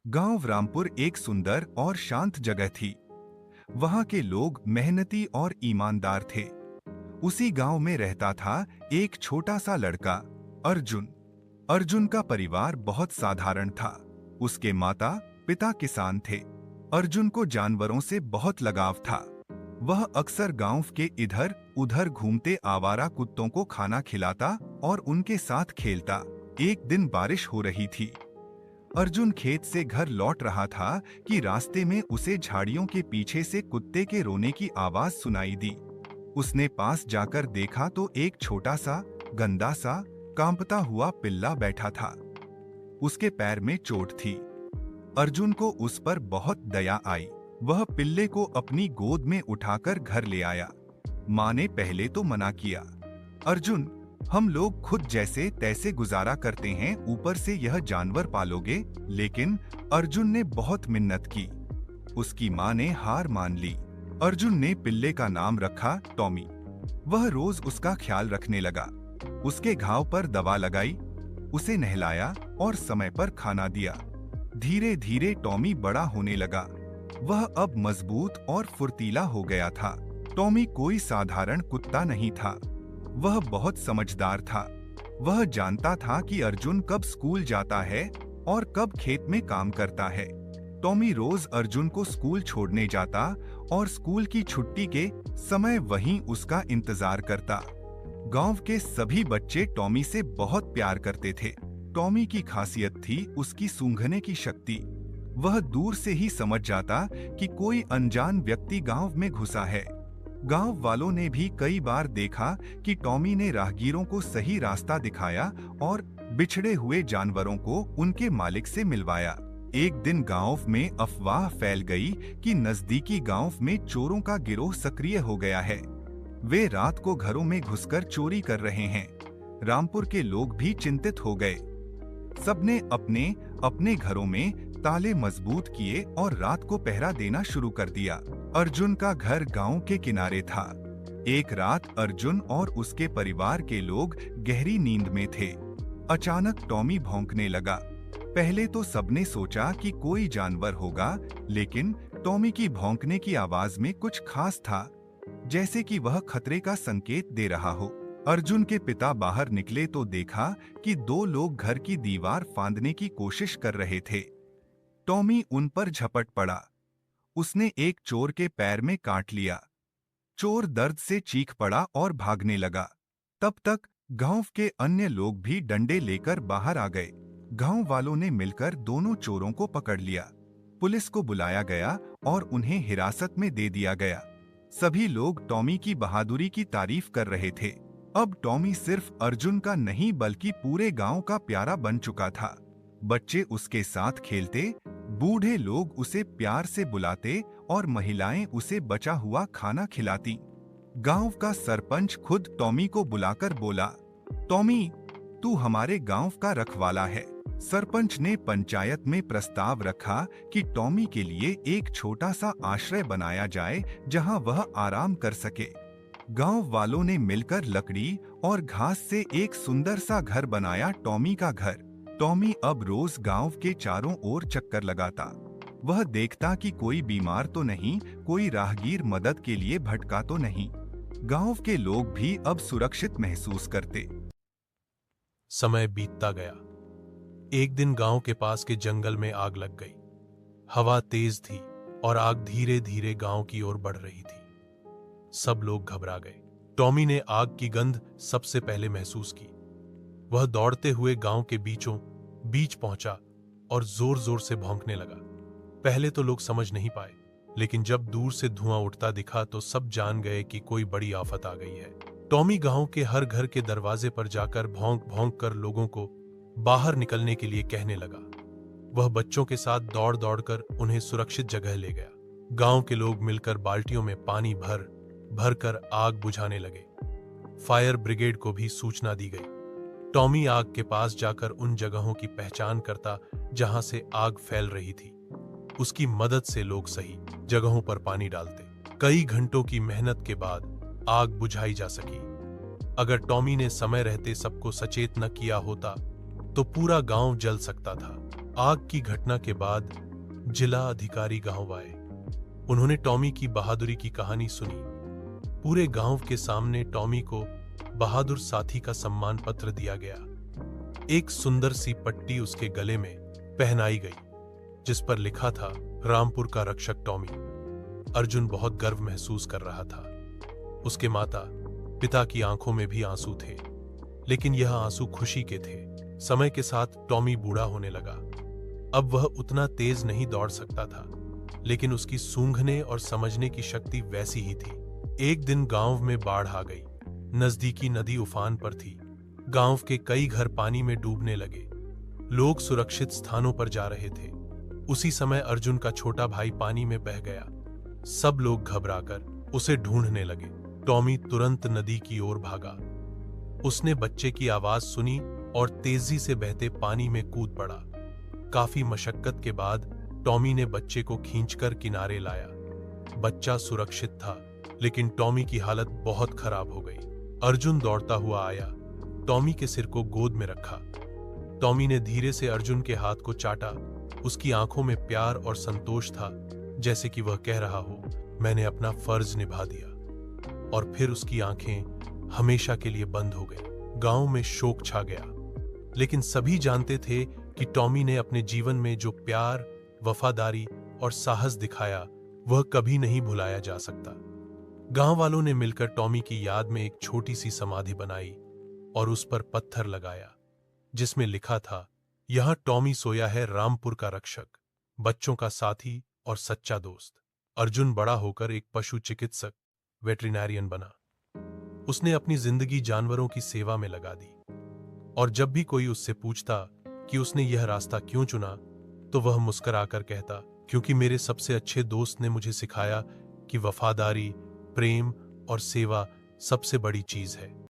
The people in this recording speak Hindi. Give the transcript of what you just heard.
गांव रामपुर एक सुंदर और शांत जगह थी। वहां के लोग मेहनती और ईमानदार थे। उसी गांव में रहता था एक छोटा सा लड़का, अर्जुन। अर्जुन का परिवार बहुत साधारण था। उसके माता पिता किसान थे। अर्जुन को जानवरों से बहुत लगाव था। वह अक्सर गांव के इधर उधर घूमते आवारा कुत्तों को खाना खिलाता और उनके साथ खेलता। एक दिन बारिश हो रही थी। अर्जुन खेत से घर लौट रहा था कि रास्ते में उसे झाड़ियों के पीछे से कुत्ते के रोने की आवाज सुनाई दी। उसने पास जाकर देखा तो एक छोटा सा, गंदा सा, कांपता हुआ पिल्ला बैठा था। उसके पैर में चोट थी। अर्जुन को उस पर बहुत दया आई। वह पिल्ले को अपनी गोद में उठाकर घर ले आया। माँ ने पहले तो मना किया, अर्जुन, हम लोग खुद जैसे तैसे गुजारा करते हैं, ऊपर से यह जानवर पालोगे। लेकिन अर्जुन ने बहुत मिन्नत की। उसकी माँ ने हार मान ली। अर्जुन ने पिल्ले का नाम रखा टॉमी। वह रोज उसका ख्याल रखने लगा। उसके घाव पर दवा लगाई, उसे नहलाया और समय पर खाना दिया। धीरे धीरे टॉमी बड़ा होने लगा। वह अब मजबूत और फुर्तीला हो गया था। टॉमी कोई साधारण कुत्ता नहीं था। वह बहुत समझदार था। वह जानता था कि अर्जुन कब स्कूल जाता है और कब खेत में काम करता है। टॉमी रोज अर्जुन को स्कूल छोड़ने जाता और स्कूल की छुट्टी के समय वहीं उसका इंतजार करता। गांव के सभी बच्चे टॉमी से बहुत प्यार करते थे। टॉमी की खासियत थी उसकी सूंघने की शक्ति। वह दूर से ही समझ जाता कि कोई अनजान व्यक्ति गांव में घुसा है। गांव वालों ने भी कई बार देखा कि टॉमी ने राहगीरों को सही रास्ता दिखाया और बिछड़े हुए जानवरों को उनके मालिक से मिलवाया। एक दिन गांव में अफवाह फैल गई कि नजदीकी गांव में चोरों का गिरोह सक्रिय हो गया है। वे रात को घरों में घुसकर चोरी कर रहे हैं। रामपुर के लोग भी चिंतित हो गए। सबने अपने अपने घरों में ताले मजबूत किए और रात को पहरा देना शुरू कर दिया। अर्जुन का घर गांव के किनारे था। एक रात अर्जुन और उसके परिवार के लोग गहरी नींद में थे। अचानक टॉमी भौंकने लगा। पहले तो सबने सोचा कि कोई जानवर होगा, लेकिन टॉमी की भौंकने की आवाज में कुछ खास था, जैसे कि वह खतरे का संकेत दे रहा हो। अर्जुन के पिता बाहर निकले तो देखा कि दो लोग घर की दीवार फांदने की कोशिश कर रहे थे। टॉमी उन पर झपट पड़ा। उसने एक चोर के पैर में काट लिया। चोर दर्द से चीख पड़ा और भागने लगा। तब तक गांव के अन्य लोग भी डंडे लेकर बाहर आ गए। गांव वालों ने मिलकर दोनों चोरों को पकड़ लिया। पुलिस को बुलाया गया और उन्हें हिरासत में दे दिया गया। सभी लोग टॉमी की बहादुरी की तारीफ कर रहे थे। अब टॉमी सिर्फ अर्जुन का नहीं बल्कि पूरे गांव का प्यारा बन चुका था। बच्चे उसके साथ खेलते, बूढ़े लोग उसे प्यार से बुलाते और महिलाएं उसे बचा हुआ खाना खिलाती। गांव का सरपंच खुद टॉमी को बुलाकर बोला, टॉमी, तू हमारे गांव का रखवाला है। सरपंच ने पंचायत में प्रस्ताव रखा कि टॉमी के लिए एक छोटा सा आश्रय बनाया जाए जहां वह आराम कर सके। गांव वालों ने मिलकर लकड़ी और घास से एक सुंदर सा घर बनाया, टॉमी का घर। टॉमी अब रोज गांव के चारों ओर चक्कर लगाता। वह देखता कि कोई बीमार तो नहीं, कोई राहगीर मदद के लिए भटका तो नहीं। गांव के लोग भी अब सुरक्षित महसूस करते। समय बीतता गया। एक दिन गांव के पास के जंगल में आग लग गई। हवा तेज थी और आग धीरे धीरे गांव की ओर बढ़ रही थी। सब लोग घबरा गए। टॉमी ने आग की गंध सबसे पहले महसूस की। वह दौड़ते हुए गांव के बीचों बीच पहुंचा और जोर जोर से भौंकने लगा। पहले तो लोग समझ नहीं पाए, लेकिन जब दूर से धुआं उठता दिखा तो सब जान गए कि कोई बड़ी आफत आ गई है। टॉमी गांव के हर घर के दरवाजे पर जाकर भौंक भौंक कर लोगों को बाहर निकलने के लिए कहने लगा। वह बच्चों के साथ दौड़ दौड़ कर उन्हें सुरक्षित जगह ले गया। गांव के लोग मिलकर बाल्टियों में पानी भर भर कर आग बुझाने लगे। फायर ब्रिगेड को भी सूचना दी गई। टॉमी आग के पास जाकर उन जगहों की पहचान करता जहां से आग फैल रही थी। उसकी मदद से लोग सही जगहों पर पानी डालते। कई घंटों की मेहनत के बाद आग बुझाई जा सकी। अगर टॉमी ने समय रहते सबको सचेत न किया होता तो पूरा गांव जल सकता था। आग की घटना के बाद जिला अधिकारी गांव आए। उन्होंने टॉमी की बहादुरी की कहानी सुनी। पूरे गांव के सामने टॉमी को बहादुर साथी का सम्मान पत्र दिया गया। एक सुंदर सी पट्टी उसके गले में पहनाई गई जिस पर लिखा था, रामपुर का रक्षक टॉमी। अर्जुन बहुत गर्व महसूस कर रहा था। उसके माता पिता की आंखों में भी आंसू थे, लेकिन यह आंसू खुशी के थे। समय के साथ टॉमी बूढ़ा होने लगा। अब वह उतना तेज नहीं दौड़ सकता था, लेकिन उसकी सूंघने और समझने की शक्ति वैसी ही थी। एक दिन गांव में बाढ़ आ गई। नजदीकी नदी उफान पर थी। गांव के कई घर पानी में डूबने लगे। लोग सुरक्षित स्थानों पर जा रहे थे। उसी समय अर्जुन का छोटा भाई पानी में बह गया। सब लोग घबराकर उसे ढूंढने लगे। टॉमी तुरंत नदी की ओर भागा। उसने बच्चे की आवाज सुनी और तेजी से बहते पानी में कूद पड़ा। काफी मशक्कत के बाद टॉमी ने बच्चे को खींचकर किनारे लाया। बच्चा सुरक्षित था, लेकिन टॉमी की हालत बहुत खराब हो गई। अर्जुन दौड़ता हुआ आया, टॉमी के सिर को गोद में रखा। टॉमी ने धीरे से अर्जुन के हाथ को चाटा। उसकी आंखों में प्यार और संतोष था, जैसे कि वह कह रहा हो, मैंने अपना फर्ज निभा दिया। और फिर उसकी आंखें हमेशा के लिए बंद हो गई। गांव में शोक छा गया, लेकिन सभी जानते थे कि टॉमी ने अपने जीवन में जो प्यार, वफादारी और साहस दिखाया, वह कभी नहीं भुलाया जा सकता। गांव वालों ने मिलकर टॉमी की याद में एक छोटी सी समाधि बनाई और उस पर पत्थर लगाया, जिसमें लिखा था, यहां टॉमी सोया है, रामपुर का रक्षक, बच्चों का साथी और सच्चा दोस्त। अर्जुन बड़ा होकर एक पशु चिकित्सक, वेटरिनेरियन बना। उसने अपनी जिंदगी जानवरों की सेवा में लगा दी। और जब भी कोई उससे पूछता कि उसने यह रास्ता क्यों चुना, तो वह मुस्कुराकर कहता, क्योंकि मेरे सबसे अच्छे दोस्त ने मुझे सिखाया कि वफादारी, प्रेम और सेवा सबसे बड़ी चीज है।